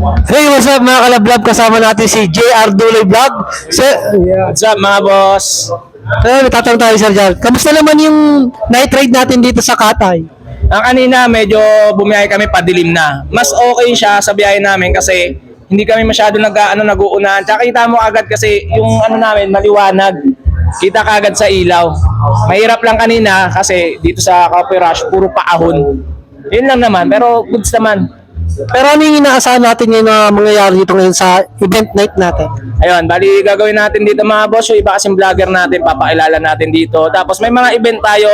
Hey, what's up mga kalablab? Kasama natin si JR Duloy Vlog. What's up mga boss? May tatanong tayo, Sir Jar. Kamusta naman yung night ride natin dito sa Katay? Ang kanina medyo bumiyahe kami padilim na. Mas okay siya sa biyahe namin kasi hindi kami masyado nag-uunahan. Tsaka kita mo agad kasi yung namin maliwanag. Kita kagad sa ilaw. Mahirap lang kanina kasi dito sa Coffee Rush puro paahon. Yun lang naman pero goods naman. Pero ano yung inaasahan natin ngayon na mangyayari dito ngayon sa event night natin? Ayun, bali gagawin natin dito mga boss, yung iba kasing vlogger natin, papakilala natin dito. Tapos may mga event tayo,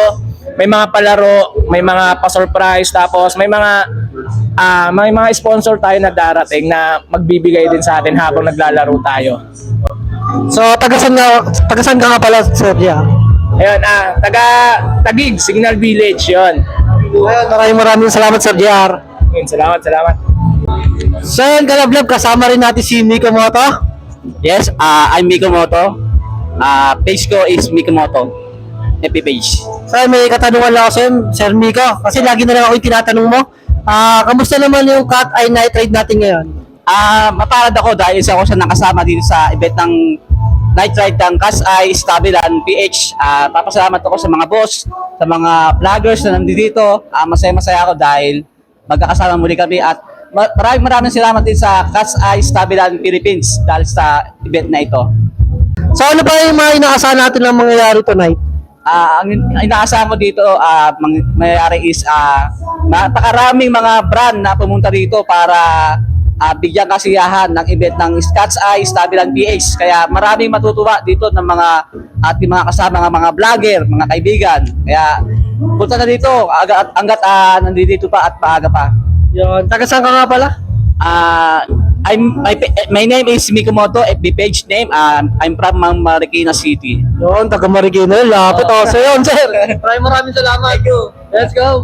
may mga palaro, may mga pa-surprise, tapos may mga sponsor tayo na darating na magbibigay din sa atin habang naglalaro tayo. So, tagasan ka nga pala, Sir Jar. Ayun, taga Taguig, Signal Village, yun. Ayun, maraming salamat, Sir Jar. Yun, salamat. So, yun, kalablab, kasama rin natin si Miko Moto. Yes, I'm Miko Moto. Page ko is Miko Moto. FB page. So, may katanungan lang ako sa'yo, Sir Miko. Kasi lagi na lang ako yung tinatanong mo. Kamusta naman yung Cat Eye Night Ride natin ngayon? Mapalad ako dahil isa ako sa nakasama dito sa event ng Night Ride ng Cat's Eye Stabilan PH. Papasalamat ako sa mga boss, sa mga vloggers na nandito. Masaya-masaya ako dahil magkakasama muli kami at maraming salamat din sa Cat's Eye Stabilan Philippines dahil sa event na ito. So, ano pa yung mga inaasahan natin na mangyayari tonight? Ang inaasahan mo dito mayayari is napakaraming mga brand na pumunta dito para bigyan kasiyahan ng event ng Cat's Eye Stabilan PH. Kaya maraming matutuwa dito ng mga ating mga kasama ng mga vlogger, mga kaibigan. Kaya punta na dito hanggat nandito pa at paaga pa. Yun, tagasan ka nga pala? My name is Miko Moto, FB page name. I'm from Marikina City. Yun, taga Marikina. Lapit ako sa yun, Sir. Maraming salamat. Let's go.